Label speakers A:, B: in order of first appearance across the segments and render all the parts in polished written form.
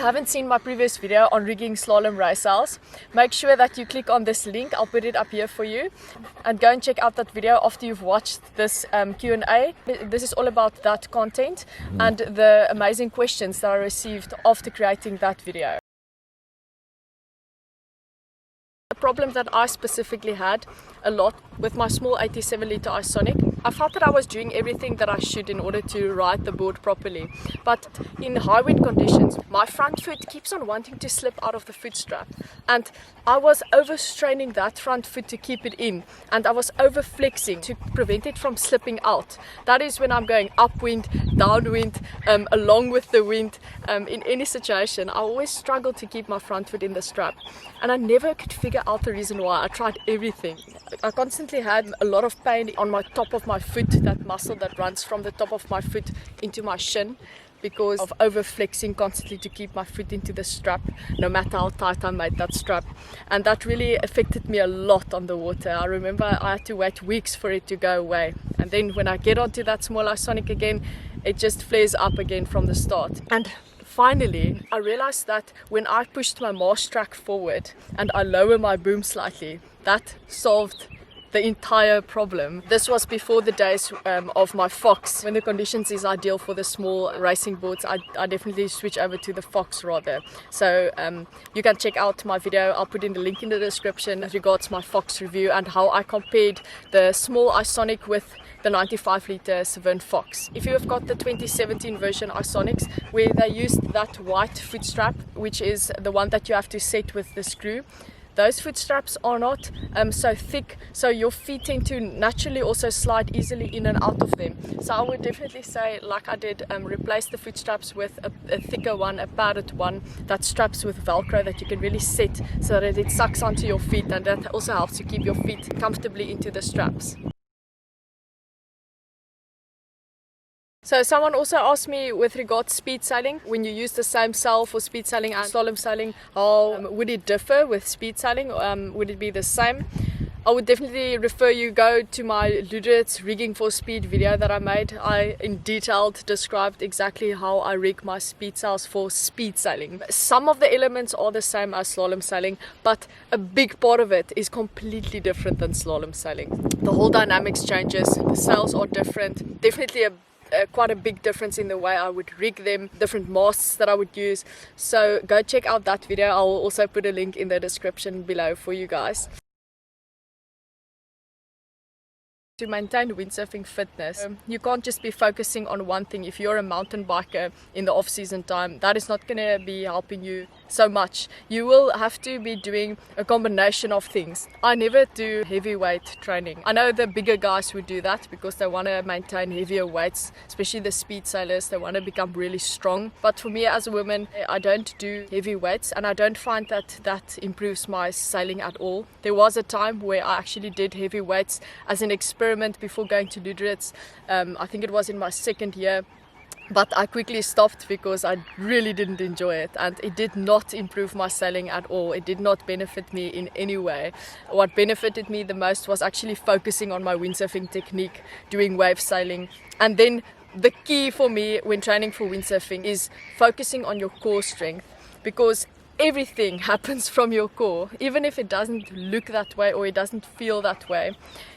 A: haven't seen my previous video on rigging slalom race sails, make sure that you click on this link. I'll put it up here for you, and go and check out that video after you've watched this Q&A. This is all about that content and the amazing questions that I received after creating that video. The problem that I specifically had a lot with my small 87 litre Isonic, I felt that I was doing everything that I should in order to ride the board properly, but in high wind conditions my front foot keeps on wanting to slip out of the foot strap, and I was overstraining that front foot to keep it in, and I was over flexing to prevent it from slipping out. That is when I'm going upwind, downwind, along with the wind. In any situation I always struggle to keep my front foot in the strap, and I never could figure out the reason why. I tried everything. I constantly had a lot of pain on my top of my foot, that muscle that runs from the top of my foot into my shin, because of over flexing constantly to keep my foot into the strap, no matter how tight I made that strap. And that really affected me a lot on the water. I remember I had to wait weeks for it to go away, and then when I get onto that small Isonic again, it just flares up again from the start. And finally I realized that when I pushed my mast track forward and I lower my boom slightly, that solved the entire problem. This was before the days of my Fox. When the conditions is ideal for the small racing boards, I definitely switch over to the Fox rather. So you can check out my video. I'll put in the link in the description as regards my Fox review and how I compared the small Isonic with the 95 litre Severne Fox. If you have got the 2017 version Isonics, where they used that white foot strap, which is the one that you have to set with the screw, those foot straps are not so thick, so your feet tend to naturally also slide easily in and out of them. So I would definitely say, like I did, replace the foot straps with a thicker one, a padded one that straps with Velcro that you can really set so that it sucks onto your feet, and that also helps you keep your feet comfortably into the straps. So someone also asked me with regards to speed sailing, when you use the same sail for speed sailing and slalom sailing, how would it differ with speed sailing? Would it be the same? I would definitely refer you go to my Ludritz rigging for speed video that I made. I in detail described exactly how I rig my speed sails for speed sailing. Some of the elements are the same as slalom sailing, but a big part of it is completely different than slalom sailing. The whole dynamics changes, the sails are different, definitely quite a big difference in the way I would rig them, different masts that I would use. So go check out that video. I'll also put a link in the description below for you guys. To maintain windsurfing fitness, you can't just be focusing on one thing. If you're a mountain biker in the off-season time, that is not going to be helping you so much. You will have to be doing a combination of things. I never do heavyweight training. I know the bigger guys would do that because they want to maintain heavier weights, especially the speed sailors. They want to become really strong. But for me as a woman, I don't do heavy weights, and I don't find that that improves my sailing at all. There was a time where I actually did heavy weights as an experiment before going to Ludritz. I think it was in my second year, but I quickly stopped because I really didn't enjoy it, and it did not improve my sailing at all. It did not benefit me in any way. What benefited me the most was actually focusing on my windsurfing technique, doing wave sailing. And then the key for me when training for windsurfing is focusing on your core strength, because everything happens from your core, even if it doesn't look that way or it doesn't feel that way.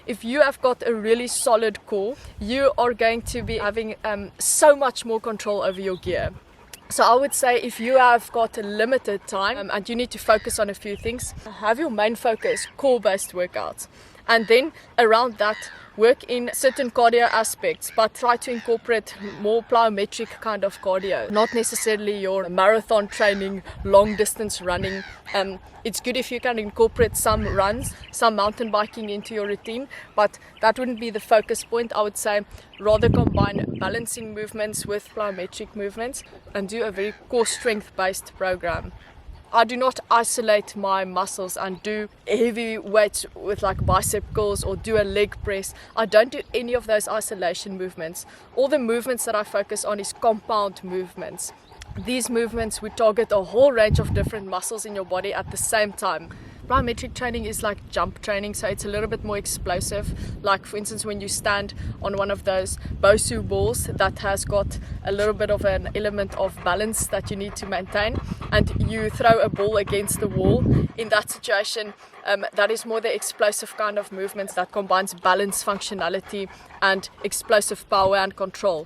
A: If you have got a really solid core, you are going to be having so much more control over your gear. So I would say, if you have got a limited time and you need to focus on a few things, have your main focus core-based workouts, and then around that work in certain cardio aspects, but try to incorporate more plyometric kind of cardio, not necessarily your marathon training, long distance running. It's good if you can incorporate some runs, some mountain biking into your routine, but that wouldn't be the focus point. I would say rather combine balancing movements with plyometric movements and do a very core strength based program. I do not isolate my muscles and do heavy weights with like bicep curls or do a leg press. I don't do any of those isolation movements. All the movements that I focus on is compound movements. These movements would target a whole range of different muscles in your body at the same time. Plyometric training is like jump training, so it's a little bit more explosive. Like for instance, when you stand on one of those Bosu balls that has got a little bit of an element of balance that you need to maintain, and you throw a ball against the wall, in that situation, that is more the explosive kind of movements that combines balance, functionality and explosive power and control.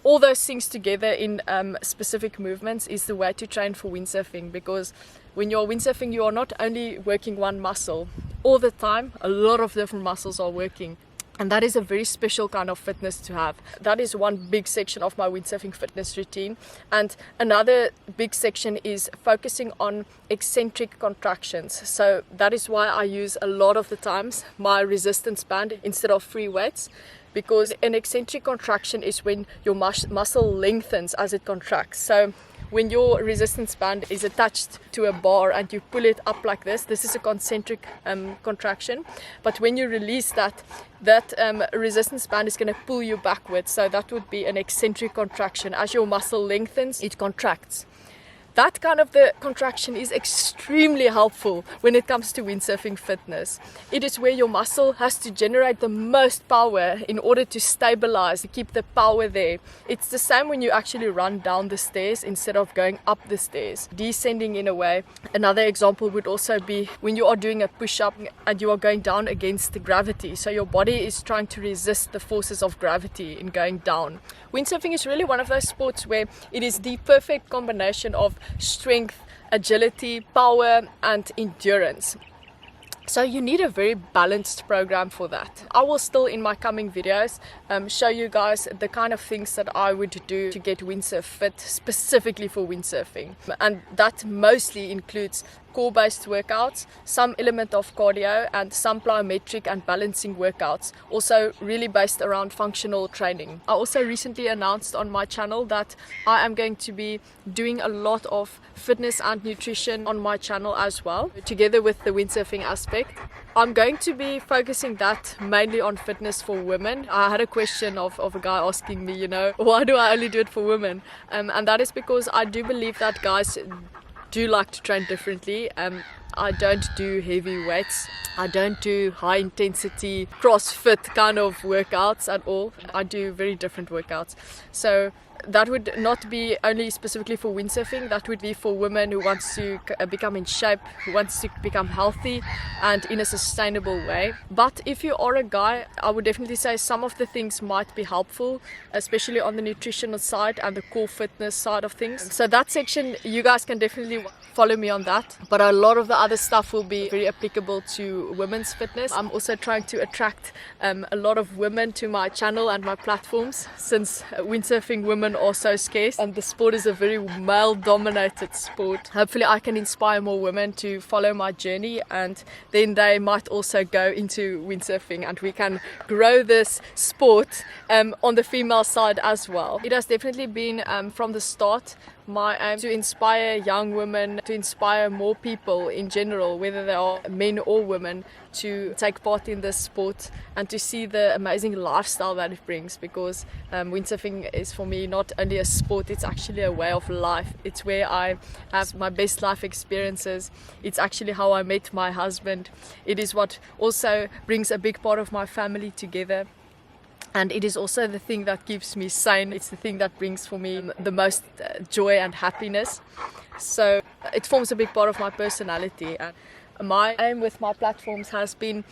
A: All those things together in specific movements is the way to train for windsurfing, because when you're windsurfing, you are not only working one muscle all the time, a lot of different muscles are working. And that is a very special kind of fitness to have. That is one big section of my windsurfing fitness routine. And another big section is focusing on eccentric contractions. So that is why I use a lot of the times my resistance band instead of free weights. Because an eccentric contraction is when your muscle lengthens as it contracts. So when your resistance band is attached to a bar and you pull it up like this is a concentric contraction. But when you release that resistance band is going to pull you backwards. So that would be an eccentric contraction. As your muscle lengthens, it contracts. That kind of the contraction is extremely helpful when it comes to windsurfing fitness. It is where your muscle has to generate the most power in order to stabilize, to keep the power there. It's the same when you actually run down the stairs instead of going up the stairs, descending in a way. Another example would also be when you are doing a push-up and you are going down against the gravity. So your body is trying to resist the forces of gravity in going down. Windsurfing is really one of those sports where it is the perfect combination of strength, agility, power and endurance. So you need a very balanced program for that. I will still in my coming videos show you guys the kind of things that I would do to get windsurf fit specifically for windsurfing. And that mostly includes core-based workouts, some element of cardio and some plyometric and balancing workouts, also really based around functional training. I also recently announced on my channel that I am going to be doing a lot of fitness and nutrition on my channel as well, together with the windsurfing aspect. I'm going to be focusing that mainly on fitness for women. I had a question of a guy asking me, why do I only do it for women? And that is because I do believe that guys do like to train differently. I don't do heavy weights. I don't do high intensity CrossFit kind of workouts at all. I do very different workouts. So that would not be only specifically for windsurfing. That would be for women who wants to become in shape, who wants to become healthy and in a sustainable way. But if you are a guy, I would definitely say some of the things might be helpful, especially on the nutritional side and the core fitness side of things. So that section, you guys can definitely follow me on that. But a lot of the other stuff will be very applicable to women's fitness. I'm also trying to attract a lot of women to my channel and my platforms, since windsurfing women are so scarce and the sport is a very male dominated sport. Hopefully I can inspire more women to follow my journey, and then they might also go into windsurfing and we can grow this sport on the female side as well. It has definitely been from the start my aim to inspire young women, to inspire more people in general, whether they are men or women, to take part in this sport and to see the amazing lifestyle that it brings, because windsurfing is for me not only a sport, it's actually a way of life. It's where I have my best life experiences. It's actually how I met my husband. It is what also brings a big part of my family together. And it is also the thing that keeps me sane. It's the thing that brings for me the most joy and happiness. So it forms a big part of my personality. And my aim with my platforms has been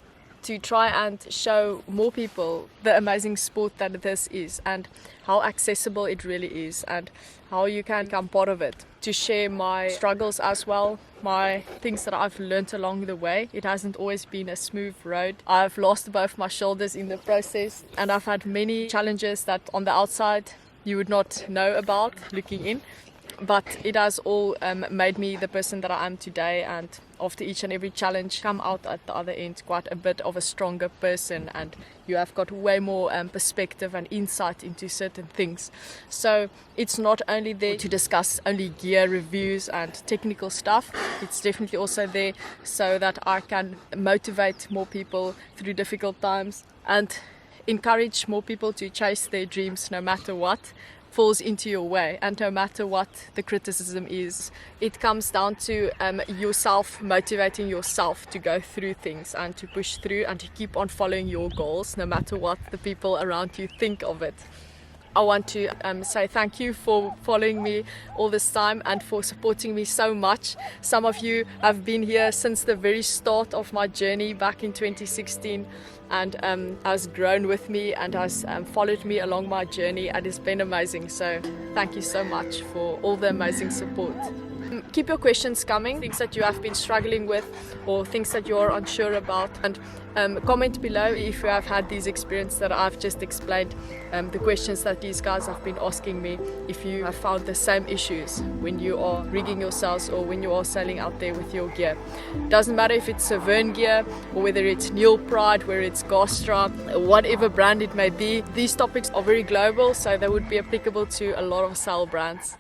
A: to try and show more people the amazing sport that this is and how accessible it really is and how you can become part of it. To share my struggles as well, my things that I've learned along the way. It hasn't always been a smooth road. I've lost both my shoulders in the process, and I've had many challenges that on the outside you would not know about looking in. But it has all made me the person that I am today, and after each and every challenge come out at the other end quite a bit of a stronger person, and you have got way more perspective and insight into certain things. So it's not only there to discuss only gear reviews and technical stuff, it's definitely also there so that I can motivate more people through difficult times and encourage more people to chase their dreams no matter what. falls into your way, and no matter what the criticism is, it comes down to yourself motivating yourself to go through things and to push through and to keep on following your goals no matter what the people around you think of it. I want to say thank you for following me all this time and for supporting me so much. Some of you have been here since the very start of my journey back in 2016 and has grown with me and has followed me along my journey, and it's been amazing. So thank you so much for all the amazing support. Keep your questions coming, things that you have been struggling with or things that you're unsure about, and comment below if you have had these experiences that I've just explained, the questions that these guys have been asking me, if you have found the same issues when you are rigging yourselves or when you are sailing out there with your gear. Doesn't matter if it's Severne gear or whether it's Neil Pride, whether it's Gastra, whatever brand it may be. These topics are very global, so they would be applicable to a lot of sail brands.